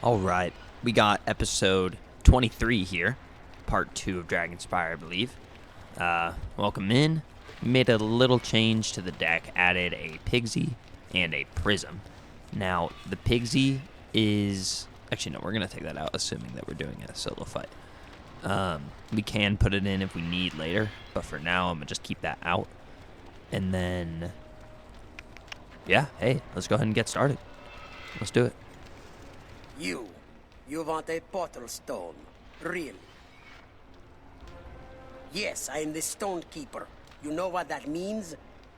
All right, we got episode 23 here, part 2 of Dragonspyre, I believe. Welcome in. Made a little change to the deck, added a Pigsy and a Prism. Now, the Pigsy is... Actually, no, we're going to take that out, assuming that we're doing a solo fight. We can put it in if we need later, but for now, I'm going to just keep that out. And then... Yeah, hey, let's go ahead and get started. Let's do it. You want a portal stone, really? Yes, I am the Stone Keeper. You know what that means?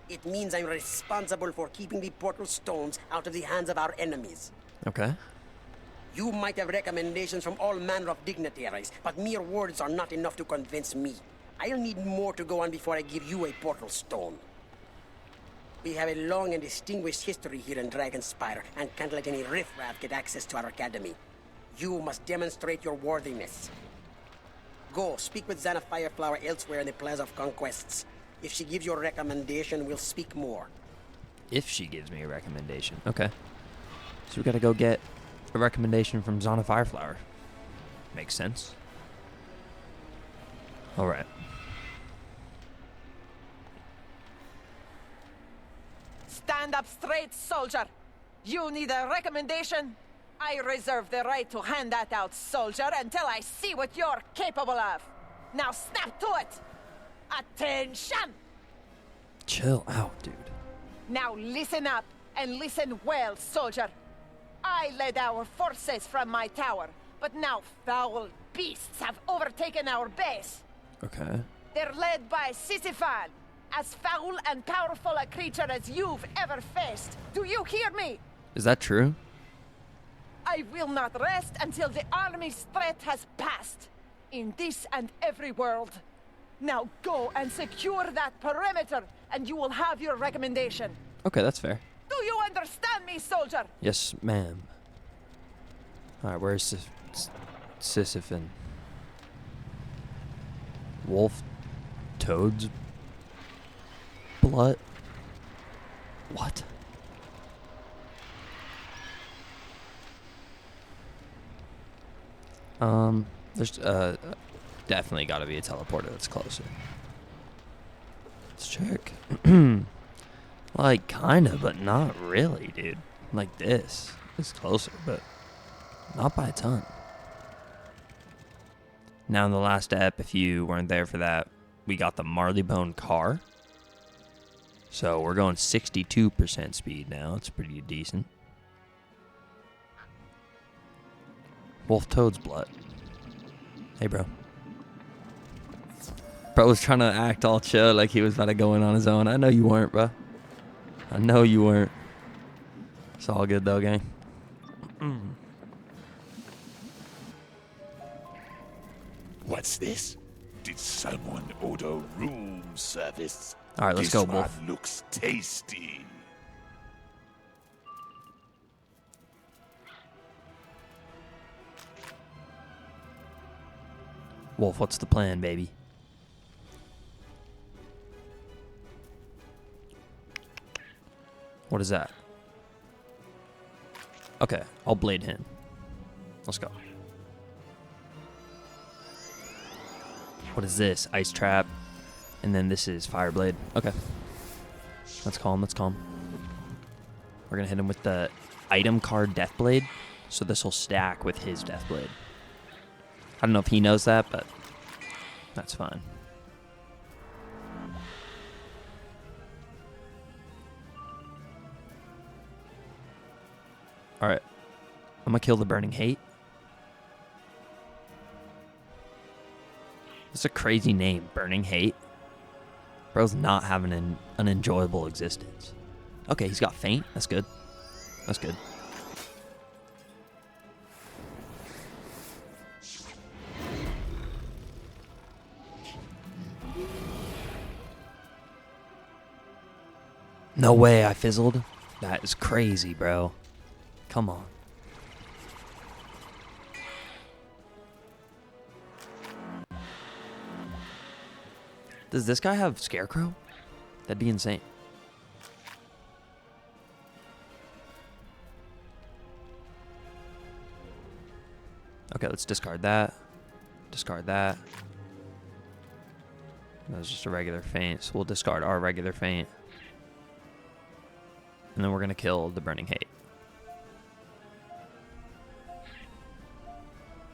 It means I'm responsible for keeping the portal stones out of the hands of our enemies. Okay. You might have recommendations from all manner of dignitaries, but mere words are not enough to convince me. I'll need more to go on before I give you a portal stone. We have a long and distinguished history here in Dragonspyre, and can't let any riffraff get access to our academy. You must demonstrate your worthiness. Go, speak with Zanna Fireflower elsewhere in the Plaza of Conquests. If she gives you a recommendation, we'll speak more. If she gives me a recommendation. Okay. So we gotta go get a recommendation from Zanna Fireflower. Makes sense. Alright. Stand up straight, soldier. You need a recommendation? I reserve the right to hand that out, soldier, until I see what you're capable of. Now snap to it! Attention! Chill out, dude. Now listen up, and listen well, soldier. I led our forces from my tower, but now foul beasts have overtaken our base. Okay. They're led by Sysiphan, as foul and powerful a creature as you've ever faced. Do you hear me? Is that true? I will not rest until the army's threat has passed, in this and every world. Now go and secure that perimeter, and you will have your recommendation. Okay, that's fair. Do you understand me, soldier? Yes, ma'am. Alright, where's Sysiphan? Wolf Toad's blood? What? There's definitely got to be a teleporter that's closer. Let's check. Like, kinda, but not really, dude. Like this. It's closer, but not by a ton. Now in the last step, if you weren't there for that, we got the Marleybone car. So we're going 62% speed now. It's pretty decent. Wolf Toad's blood. Hey, bro. Bro was trying to act all chill like he was about to go in on his own. I know you weren't, bro. I know you weren't. It's all good, though, gang. What's this? Did someone order room service? All right, let's go, This Wolf. one looks tasty. Wolf, what's the plan, baby? What is that? Okay, I'll blade him. Let's go. What is this? Ice trap. And then this is fire blade. Okay. Let's calm, let's calm. We're gonna hit him with the item card death blade. So this will stack with his death blade. I don't know if he knows that, but that's fine. Alright. I'm gonna kill the Burning Hate. It's a crazy name, Burning Hate. Bro's not having an unenjoyable existence. Okay, he's got Faint. That's good. That's good. No way I fizzled. That is crazy, bro. Come on. Does this guy have Scarecrow? That'd be insane. Okay, let's discard that. Discard that. That was just a regular feint, so we'll discard our regular feint. And then we're going to kill the Burning Hate.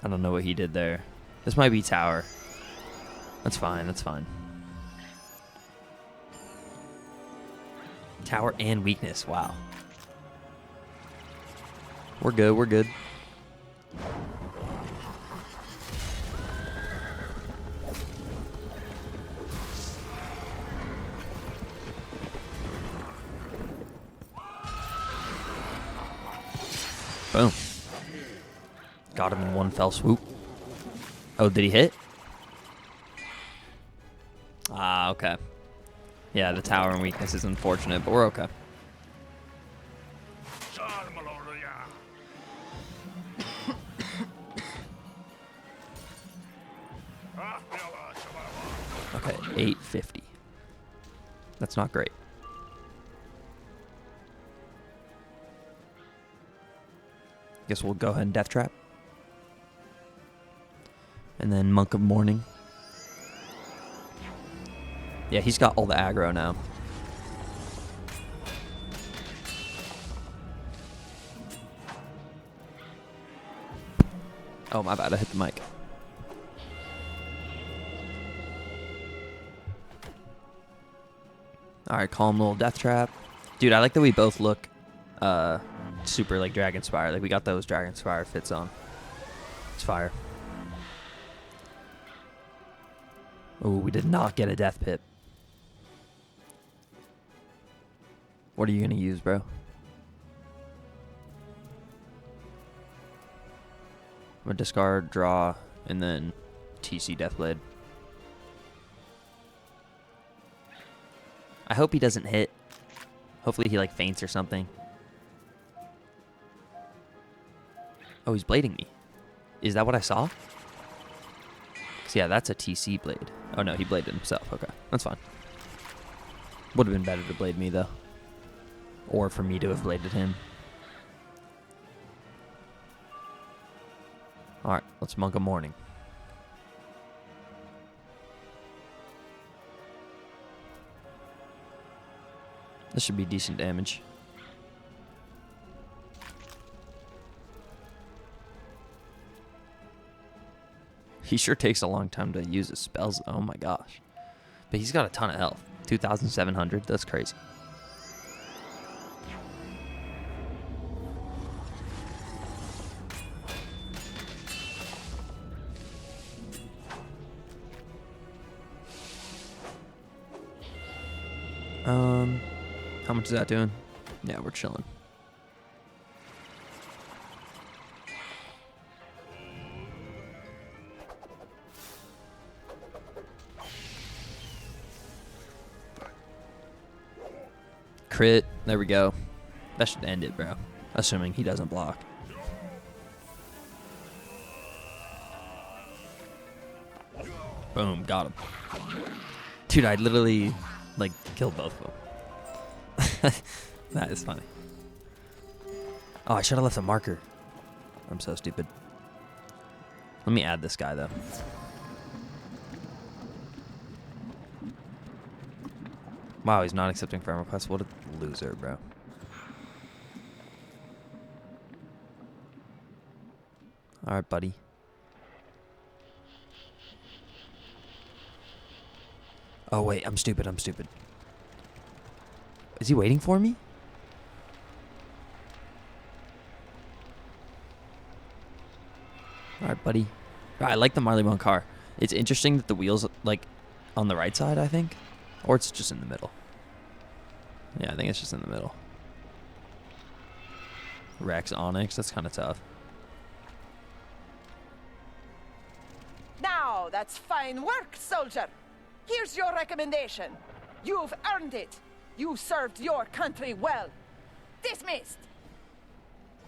I don't know what he did there. This might be tower. That's fine, that's fine. Tower and weakness, wow. We're good, we're good. Boom. Got him in one fell swoop. Oh, did he hit? Ah, okay. Yeah, the tower and weakness is unfortunate, but we're okay. Okay, 850. That's not great. Guess we'll go ahead and Death Trap. And then Monk of Mourning. Yeah, he's got all the aggro now. Oh, my bad. I hit the mic. Alright, calm little Death Trap. Dude, I like that we both look super like Dragonspyre. Like, we got those Dragonspyre fits on. It's fire. Oh, we did not get a Death Pip. What are you going to use, bro? I'm going to discard, draw, and then TC Deathblade. I hope he doesn't hit. Hopefully he, like, faints or something. Oh, he's blading me. Is that what I saw? 'Cause, yeah, that's a TC blade. Oh, no, he bladed himself. Okay, that's fine. Would have been better to blade me, though. Or for me to have bladed him. Alright, let's Monk of Mourning. This should be decent damage. He sure takes a long time to use his spells. Oh my gosh. But he's got a ton of health. 2,700. That's crazy. How much is that doing? Yeah, we're chilling. Crit. There we go. That should end it, bro. Assuming he doesn't block. Boom. Got him. Dude, I literally, like, killed both of them. That is funny. Oh, I should have left a marker. I'm so stupid. Let me add this guy, though. Wow, he's not accepting friend requests. What a loser, bro. Alright, buddy. Oh, wait. I'm stupid. I'm stupid. Is he waiting for me? Alright, buddy. I like the Marley Monk car. It's interesting that the wheel's, like, on the right side, I think. Or it's just in the middle. Yeah, I think it's just in the middle. Rex Onyx, that's kind of tough. Now, that's fine work, soldier. Here's your recommendation. You've earned it. You served your country well. Dismissed.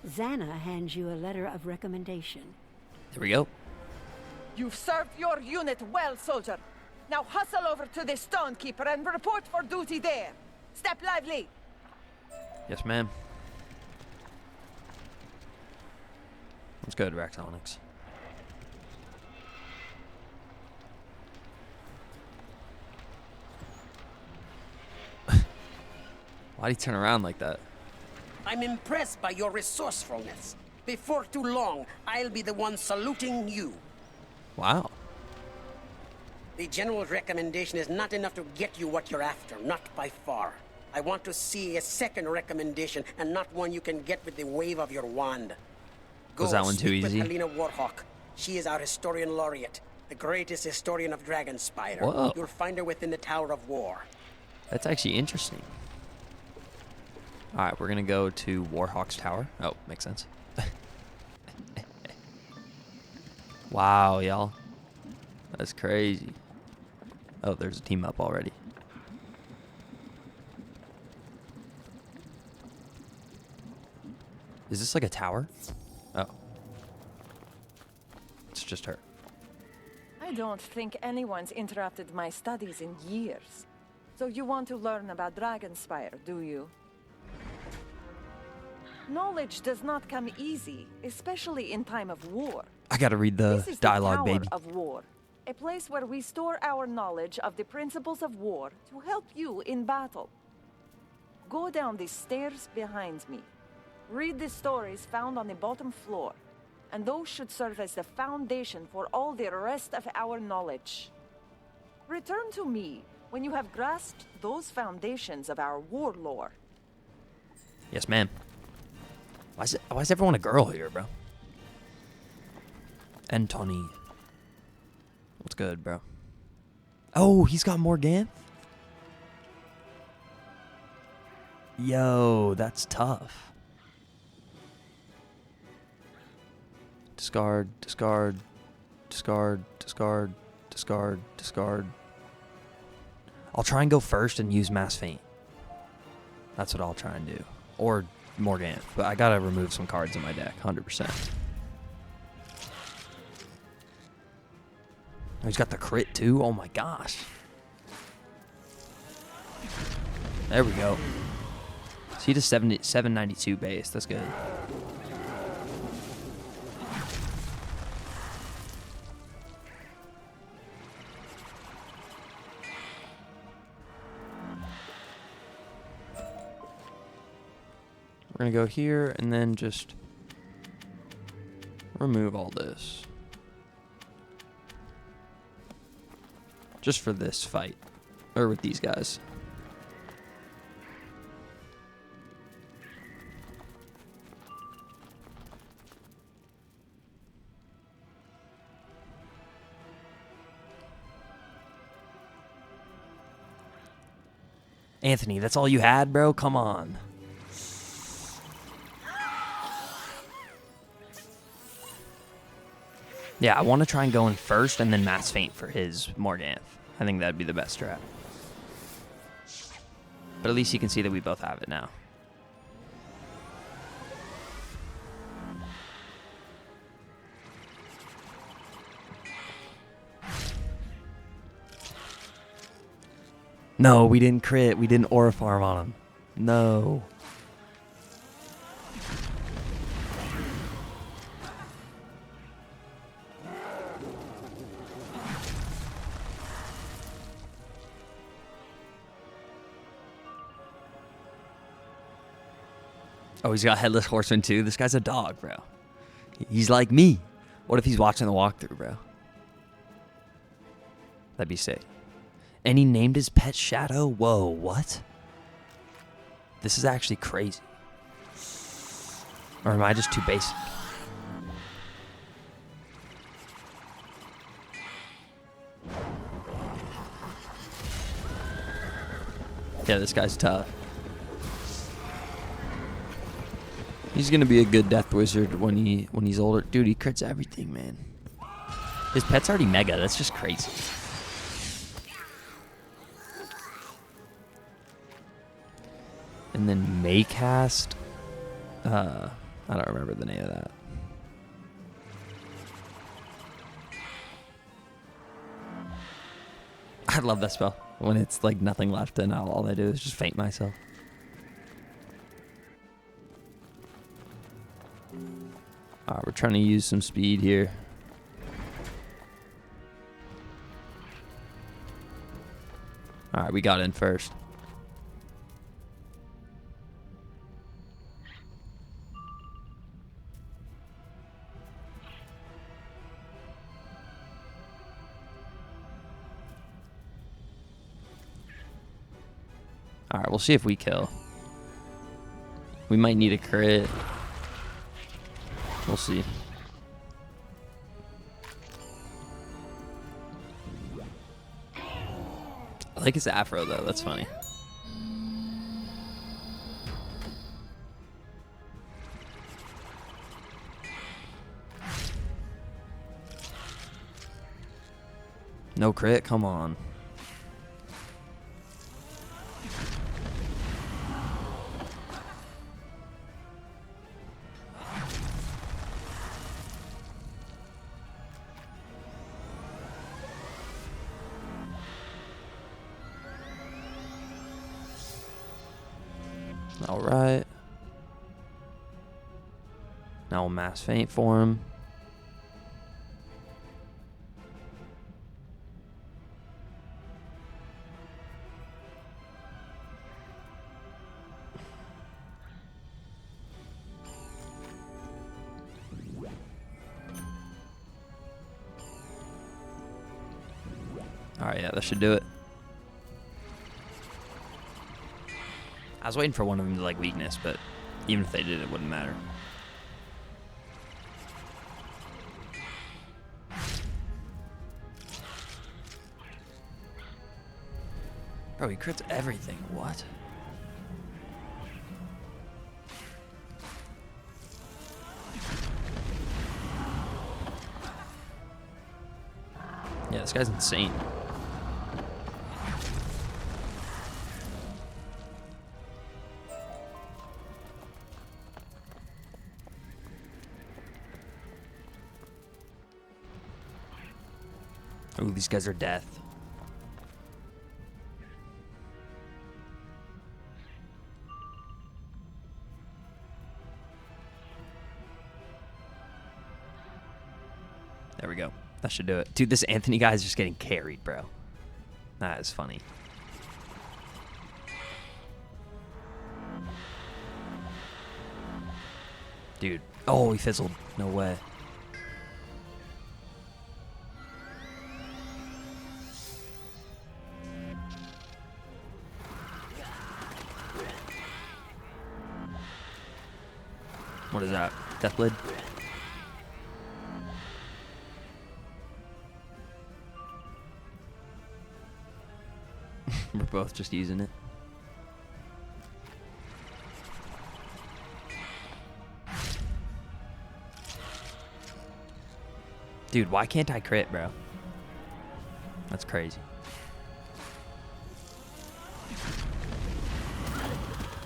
Zanna hands you a letter of recommendation. There we go. You've served your unit well, soldier. Now hustle over to the Stonekeeper and report for duty there. Step lively. Yes, ma'am. Let's go to Rex Onyx. Why'd he turn around like that? I'm impressed by your resourcefulness. Before too long, I'll be the one saluting you. Wow. The general's recommendation is not enough to get you what you're after, not by far. I want to see a second recommendation, and not one you can get with the wave of your wand. Go Was that one too speak easy? with Helena Warhawk. She is our historian laureate, the greatest historian of Dragonspyre. Whoa. You'll find her within the Tower of War. That's actually interesting. All right, we're going to go to Warhawk's Tower. Oh, makes sense. Wow, y'all. That's crazy. Oh, there's a team up already. Is this like a tower? Oh. It's just her. I don't think anyone's interrupted my studies in years. So you want to learn about Dragonspyre, do you? Knowledge does not come easy, especially in time of war. I got to read the This is dialogue, the Tower baby. of War, a place where we store our knowledge of the principles of war to help you in battle. Go down the stairs behind me. Read the stories found on the bottom floor, and those should serve as the foundation for all the rest of our knowledge. Return to me when you have grasped those foundations of our war lore. Yes, ma'am. Why is everyone a girl here, bro? And Tony. What's good, bro? Oh, he's got Morgan? Yo, that's tough. Discard, discard, discard, discard, discard, discard. I'll try and go first and use Mass Feint. That's what I'll try and do. Or Morgan. But I gotta remove some cards in my deck, 100%. Oh, he's got the crit too? Oh my gosh. There we go. So he does 792 base. That's good. We're going to go here and then just remove all this. Just for this fight. Or with these guys. Anthony, that's all you had, bro? Come on. Yeah, I want to try and go in first and then Mass Feint for his Morganth. I think that'd be the best strat. But at least you can see that we both have it now. No, we didn't crit. We didn't Aura Farm on him. No. Oh, he's got Headless Horseman too? This guy's a dog, bro. He's like me. What if he's watching the walkthrough, bro? That'd be sick. And he named his pet Shadow? Whoa, what? This is actually crazy. Or am I just too basic? Yeah, this guy's tough. He's gonna be a good Death Wizard when he's older. Dude, he crits everything, man. His pet's already mega. That's just crazy. And then Maycast. I don't remember the name of that. I love that spell. When it's like nothing left and all I do is just faint myself. Alright, we're trying to use some speed here. Alright, we got in first. Alright, we'll see if we kill. We might need a crit. We'll see. I like his afro, though. That's funny. No crit? Come on. All right. Now we'll mass faint for him. All right, yeah, that should do it. I was waiting for one of them to like weakness, but even if they did, it wouldn't matter. Bro, he crits everything. What? Yeah, this guy's insane. Ooh, these guys are death. There we go. That should do it. Dude, this Anthony guy is just getting carried, bro. That is funny. Dude. Oh, he fizzled. No way. What is that? Deathblade? We're both just using it. Dude, why can't I crit, bro? That's crazy.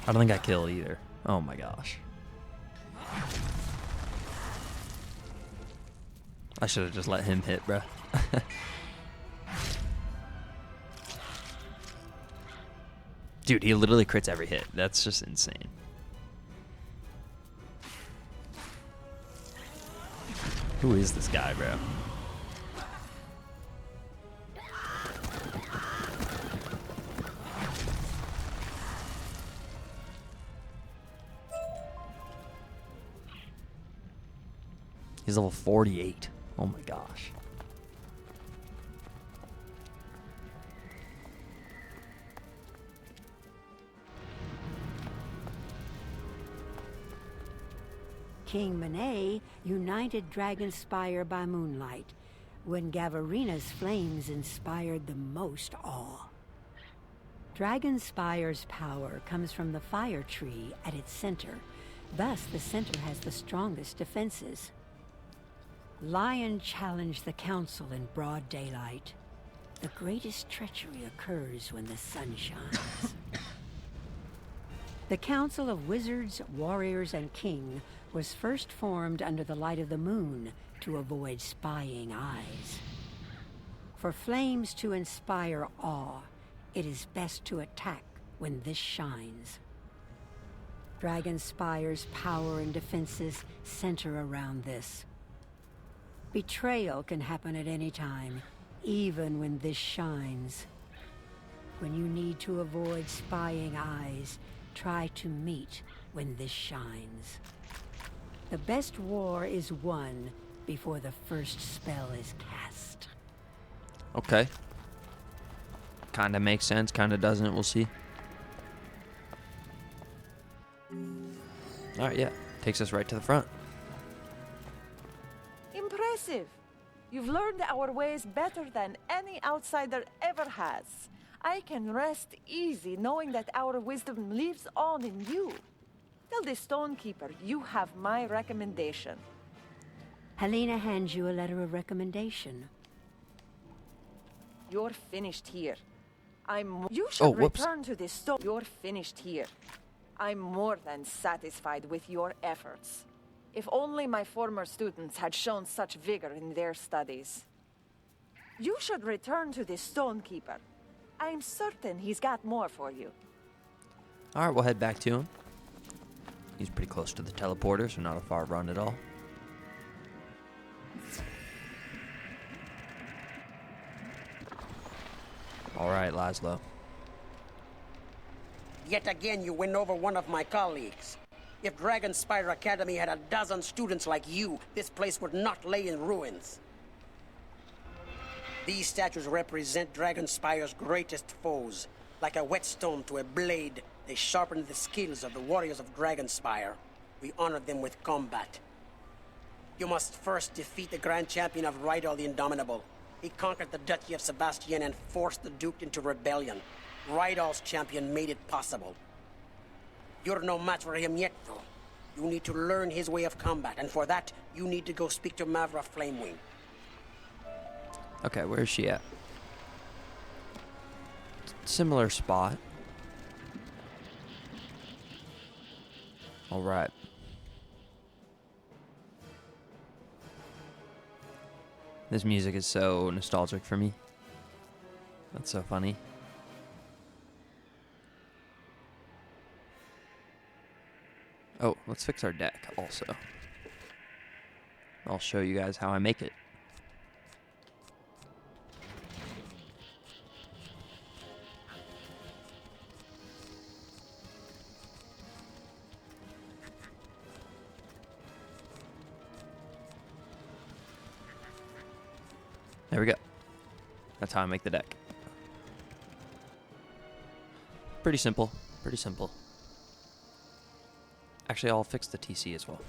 I don't think I killed either. Oh my gosh. I should have just let him hit, bro. Dude, he literally crits every hit. That's just insane. Who is this guy, bro? He's level 48. Oh my gosh. King Monet united Dragonspyre by moonlight, when Gavarina's flames inspired the most awe. Dragonspyre's power comes from the fire tree at its center. Thus, the center has the strongest defenses. Lion challenged the council in broad daylight. The greatest treachery occurs when the sun shines. The Council of Wizards, Warriors, and King was first formed under the light of the moon to avoid spying eyes. For flames to inspire awe, it is best to attack when this shines. Dragonspire's power and defenses center around this. Betrayal can happen at any time, even when this shines. When you need to avoid spying eyes, try to meet when this shines. The best war is won before the first spell is cast. Okay. Kinda makes sense, kinda doesn't. We'll see. All right, yeah. Takes us right to the front. Impressive. You've learned our ways better than any outsider ever has. I can rest easy knowing that our wisdom lives on in you. Tell the Stonekeeper you have my recommendation. Helena hands you a letter of recommendation. You're finished here. You should whoops. return to the stone. You're finished here. I'm more than satisfied with your efforts. If only my former students had shown such vigor in their studies. You should return to the Stonekeeper. I'm certain he's got more for you. All right, we'll head back to him. He's pretty close to the teleporter, so not a far run at all. All right, Laszlo. Yet again, you win over one of my colleagues. If Dragonspyre Academy had a dozen students like you, this place would not lay in ruins. These statues represent Dragonspire's greatest foes. Like a whetstone to a blade, they sharpen the skills of the warriors of Dragonspyre. We honor them with combat. You must first defeat the Grand Champion of Rydal the Indomitable. He conquered the Duchy of Sebastian and forced the Duke into rebellion. Rydal's champion made it possible. You're no match for him yet, though. You need to learn his way of combat, and for that, you need to go speak to Mavra Flamewing. Okay, where is she at? Similar spot. All right. This music is so nostalgic for me. That's so funny. Oh, let's fix our deck also. I'll show you guys how I make it. There we go. That's how I make the deck. Pretty simple. Pretty simple. Actually, I'll fix the TC as well.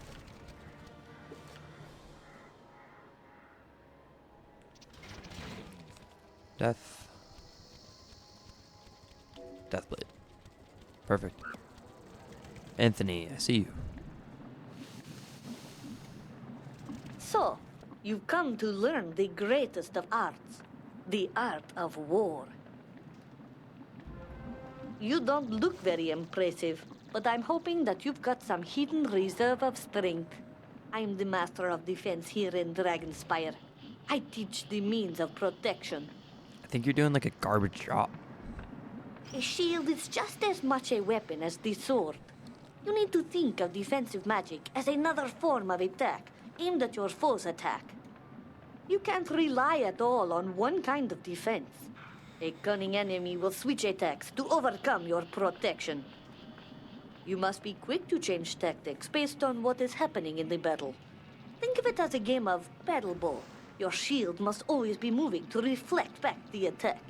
Deathblade. Perfect. Anthony, I see you. So, you've come to learn the greatest of arts, the art of war. You don't look very impressive, but I'm hoping that you've got some hidden reserve of strength. I'm the master of defense here in Dragonspyre. I teach the means of protection. I think you're doing like a garbage drop. A shield is just as much a weapon as the sword. You need to think of defensive magic as another form of attack, aimed at your foe's attack. You can't rely at all on one kind of defense. A cunning enemy will switch attacks to overcome your protection. You must be quick to change tactics based on what is happening in the battle. Think of it as a game of battle ball. Your shield must always be moving to reflect back the attack.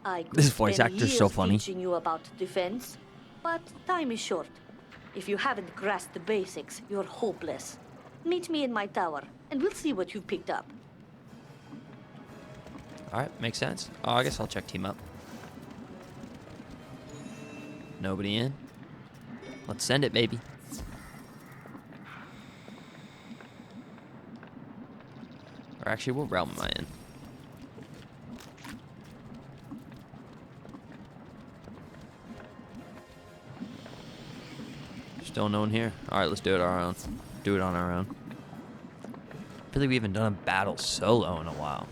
I could This voice spend actor's so years funny. teaching you about defense, but time is short. If you haven't grasped the basics, you're hopeless. Meet me in my tower, and we'll see what you've picked up. Alright, makes sense. Oh, I guess I'll check team up. Nobody in? Let's send it, baby. Or actually, what realm am I in? Still no one here? Alright, let's do it our own. Do it on our own. I feel like we haven't done a battle solo in a while.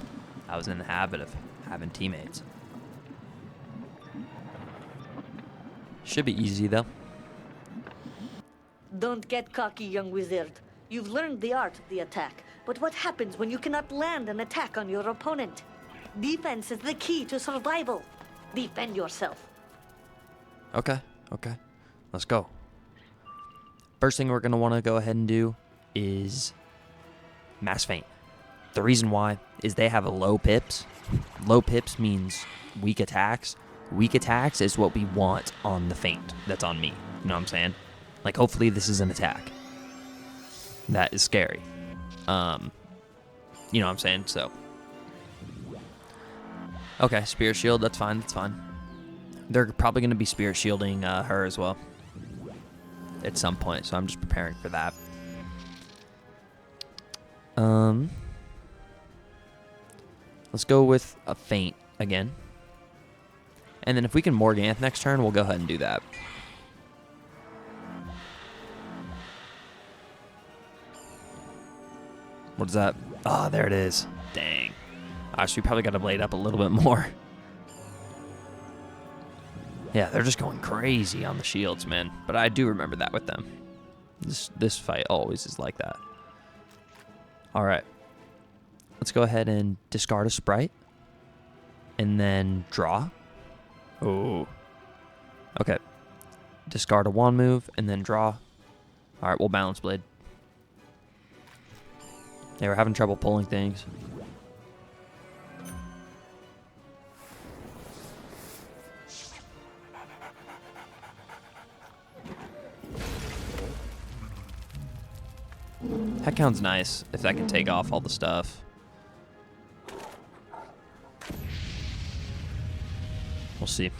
I was in the habit of having teammates. Should be easy, though. Don't get cocky, young wizard. You've learned the art of the attack, but what happens when you cannot land an attack on your opponent? Defense is the key to survival. Defend yourself. Okay. Let's go. First thing we're going to want to go ahead and do is Mass Feint. The reason why is they have a low pips. Low pips means weak attacks. Weak attacks is what we want on the feint that's on me. You know what I'm saying? Like, hopefully this is an attack. That is scary. You know what I'm saying? So. Okay, Spirit Shield. That's fine. That's fine. They're probably going to be Spirit Shielding her as well. At some point. So I'm just preparing for that. Let's go with a Feint again. And then if we can Morganth next turn, we'll go ahead and do that. What is that? Oh, there it is. Dang. So we probably got to blade up a little bit more. Yeah, they're just going crazy on the shields, man. But I do remember that with them. This fight always is like that. All right. Let's go ahead and discard a Sprite. And then draw. Oh. Okay. Discard a wand move and then draw. All right, we'll balance blade. Yeah, we're having trouble pulling things. Heckhound's nice if that can take off all the stuff. We'll see.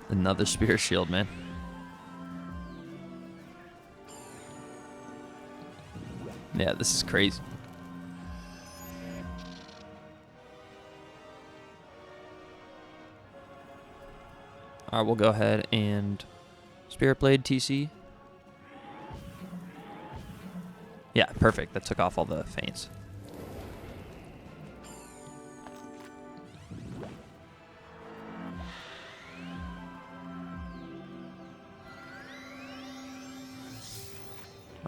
Another Spirit Shield, man. Yeah, this is crazy. All right, we'll go ahead and Spirit Blade TC. Yeah, perfect. That took off all the feints.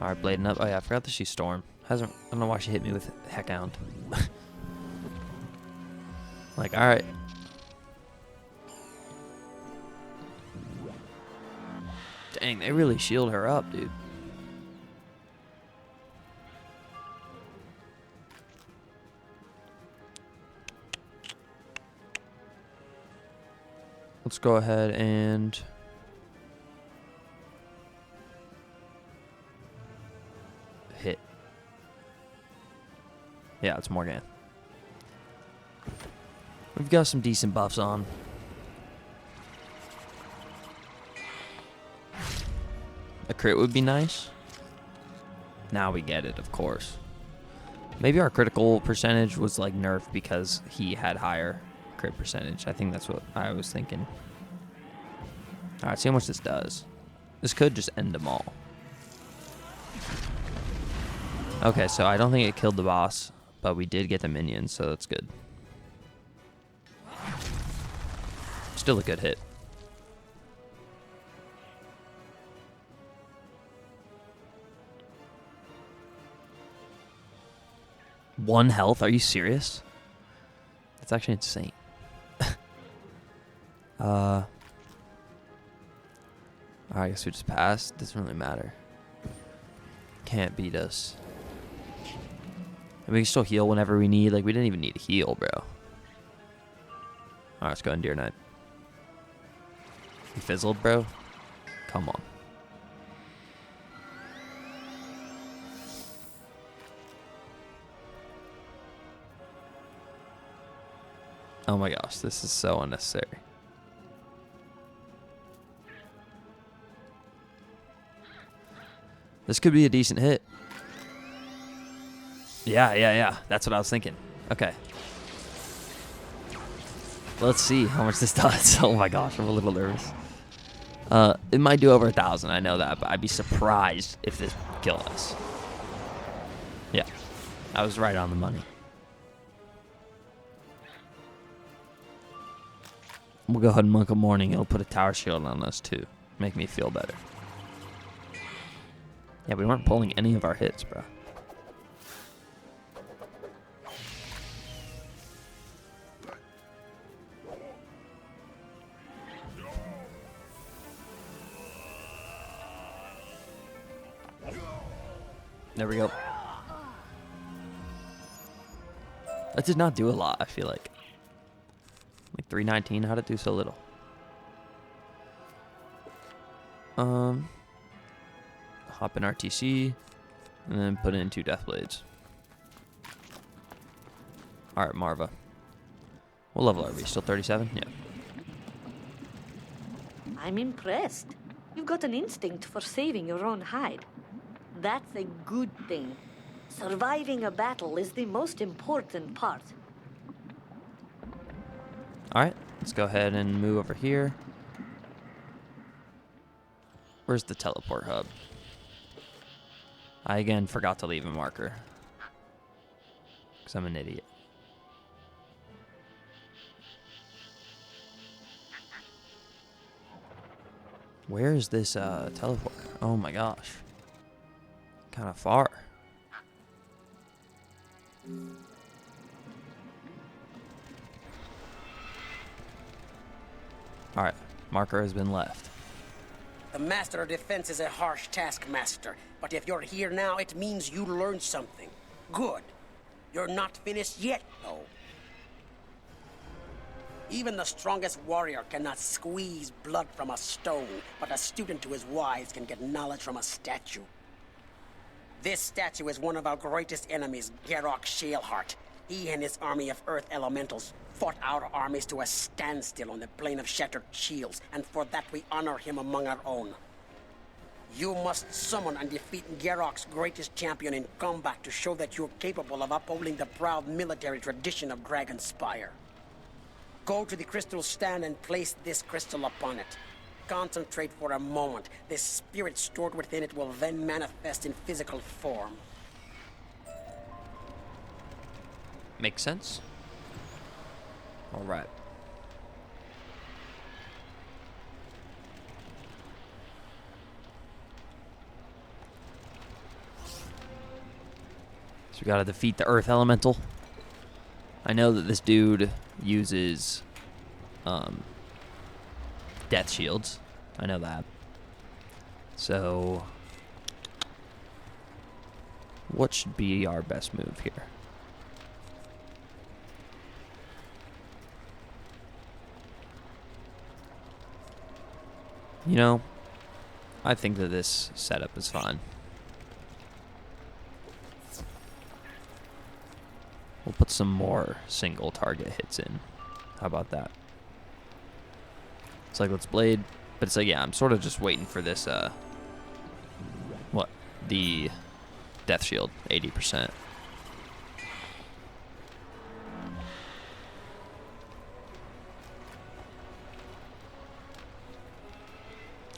All right, blading up. Oh yeah, I forgot that she's Storm. I don't know why she hit me with Heckhound. Like, all right. Dang, they really shield her up, dude. Let's go ahead and hit. Yeah, it's Morgan. We've got some decent buffs on. A crit would be nice. Now we get it, of course. Maybe our critical percentage was like nerfed because he had higher crit percentage. I think that's what I was thinking. Alright, see how much this does. This could just end them all. Okay, so I don't think it killed the boss, but we did get the minions, so that's good. Still a good hit. One health? Are you serious? That's actually insane. I guess we just passed. Doesn't really matter. Can't beat us. And we can still heal whenever we need. Like, we didn't even need to heal, bro. Alright, let's go in Deer Knight. You fizzled, bro? Come on. Oh my gosh, this is so unnecessary. This could be a decent hit. Yeah. That's what I was thinking. Okay. Let's see how much this does. Oh my gosh, I'm a little nervous. It might do over 1,000, I know that, but I'd be surprised if this killed us. Yeah, I was right on the money. We'll go ahead and Monk of Morning. It'll put a tower shield on us too. Make me feel better. Yeah, we weren't pulling any of our hits, bro. There we go. That did not do a lot, I feel like. Like 319. How'd it do so little? Hop in RTC, and then put in 2 Death Blades. Alright, Marva. What level are we? Still 37? Yeah. I'm impressed. You've got an instinct for saving your own hide. That's a good thing. Surviving a battle is the most important part. Alright, let's go ahead and move over here. Where's the teleport hub? I again forgot to leave a marker. Because I'm an idiot. Where is this teleport? Oh my gosh. Kind of far. Alright, marker has been left. The Master of Defense is a harsh taskmaster, but if you're here now, it means you learned something. Good. You're not finished yet, though. Even the strongest warrior cannot squeeze blood from a stone, but a student who is wise can get knowledge from a statue. This statue is one of our greatest enemies, Garrock Shaleheart. He and his army of Earth Elementals fought our armies to a standstill on the Plain of Shattered Shields, and for that we honor him among our own. You must summon and defeat Garrock's greatest champion in combat to show that you're capable of upholding the proud military tradition of Dragonspyre. Go to the crystal stand and place this crystal upon it. Concentrate for a moment. The spirit stored within it will then manifest in physical form. Makes sense. All right. So we gotta defeat the Earth Elemental. I know that this dude uses death shields. I know that. So what should be our best move here? You know, I think that this setup is fine. We'll put some more single target hits in. How about that? It's like, let's blade. But it's like, yeah, I'm sort of just waiting for this, what? The death shield, 80%.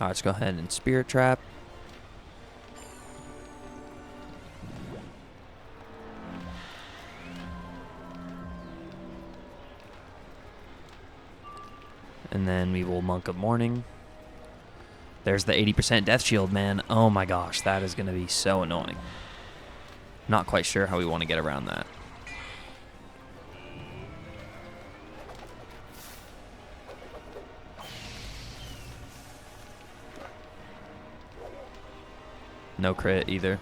Alright, let's go ahead and Spirit Trap. And then we will Monk of Mourning. There's the 80% death shield, man. Oh my gosh, that is going to be so annoying. Not quite sure how we want to get around that. No crit either.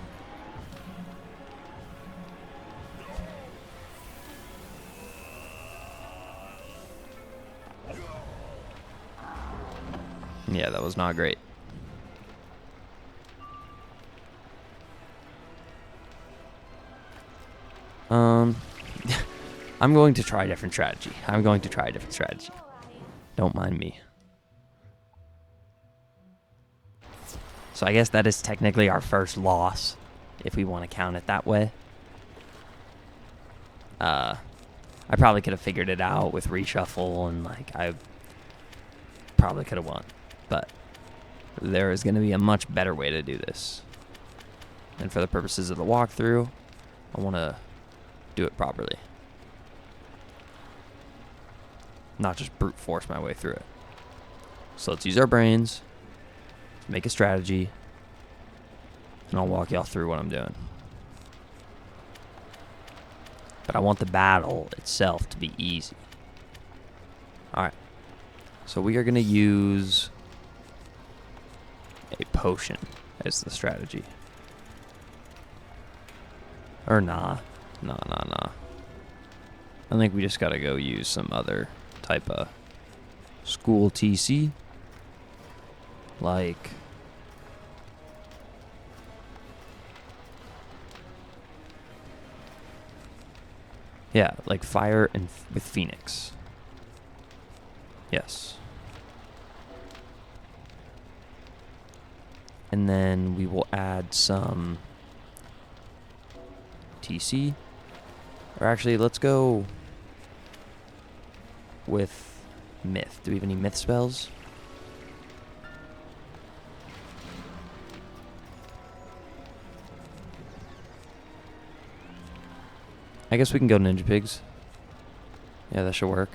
Yeah, that was not great. I'm going to try a different strategy. Don't mind me. So I guess that is technically our first loss, if we want to count it that way. I probably could have figured it out with reshuffle, and like I probably could have won. But there is going to be a much better way to do this. And for the purposes of the walkthrough, I want to do it properly. Not just brute force my way through it. So let's use our brains, make a strategy, and I'll walk y'all through what I'm doing. But I want the battle itself to be easy. Alright. So we are going to use a potion as the strategy. Or nah. Nah. I think we just got to go use some other type of School TC. Like... yeah, like fire and with Phoenix. Yes. And then we will add some TC. Or actually, let's go with Myth. Do we have any Myth spells? I guess we can go Ninja Pigs. Yeah, that should work.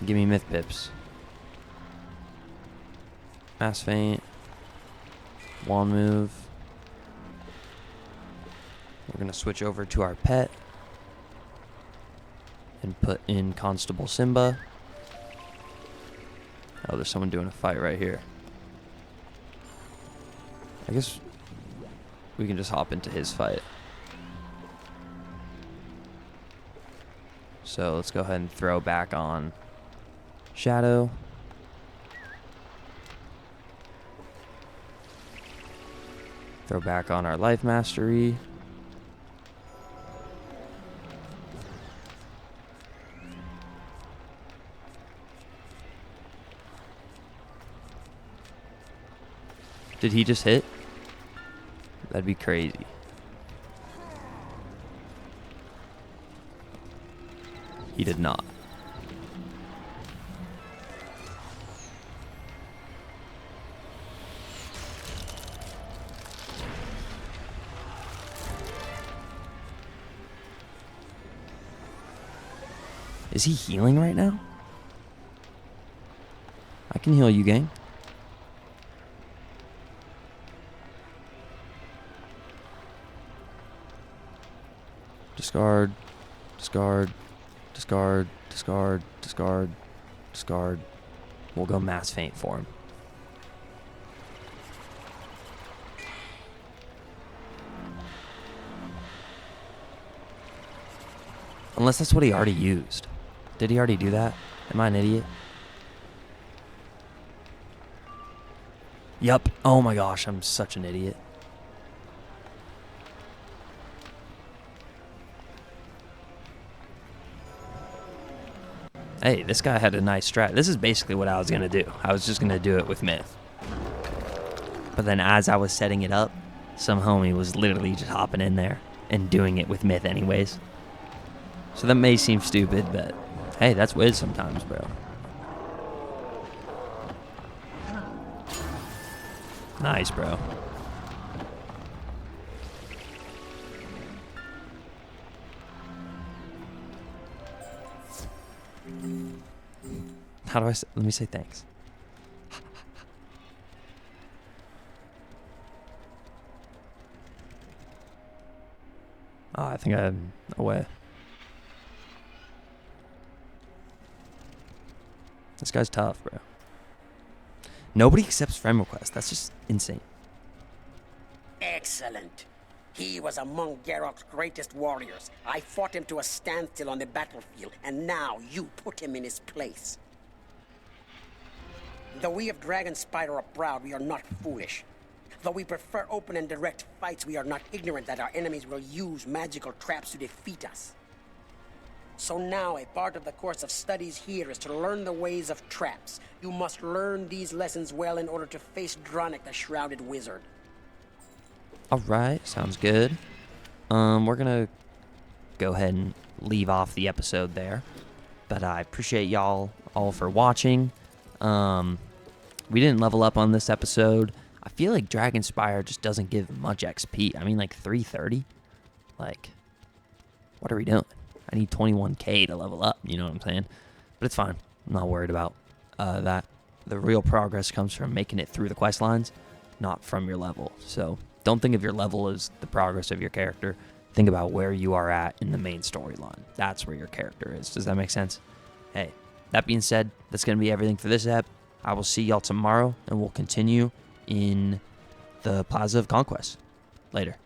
Give me Myth Pips. Mass Feint. Wand Move. We're going to switch over to our pet. And put in Constable Simba. Oh, there's someone doing a fight right here. I guess we can just hop into his fight. So let's go ahead and throw back on Shadow. Throw back on our Life Mastery. Did he just hit? That'd be crazy. He did not. Is he healing right now? I can heal you, gang. Discard, discard, discard, discard, discard, discard. We'll go Mass Feint for him. Unless that's what he already used. Did he already do that? Am I an idiot? Yup. Oh my gosh, I'm such an idiot. Hey, this guy had a nice strat. This is basically what I was going to do. I was just going to do it with Myth. But then as I was setting it up, some homie was literally just hopping in there and doing it with Myth anyways. So that may seem stupid, but hey, that's Wiz sometimes, bro. Nice, bro. How do I say, let me say thanks. Oh, I think I'm away. This guy's tough, bro. Nobody accepts friend requests. That's just insane. Excellent. He was among Garrock's greatest warriors. I fought him to a standstill on the battlefield, and now you put him in his place. Though we of Dragonspyre are proud, we are not foolish. Though we prefer open and direct fights, we are not ignorant that our enemies will use magical traps to defeat us. So now, a part of the course of studies here is to learn the ways of traps. You must learn these lessons well in order to face Dronic, the Shrouded Wizard. Alright, sounds good. We're gonna go ahead and leave off the episode there. But I appreciate y'all all for watching. We didn't level up on this episode. I feel like Dragonspyre just doesn't give much XP. I mean, like 330? Like, what are we doing? I need 21k to level up, you know what I'm saying? But it's fine. I'm not worried about that. The real progress comes from making it through the quest lines, not from your level. So don't think of your level as the progress of your character. Think about where you are at in the main storyline. That's where your character is. Does that make sense? Hey, that being said, that's going to be everything for this ep. I will see y'all tomorrow, and we'll continue in the Plaza of Conquest. Later.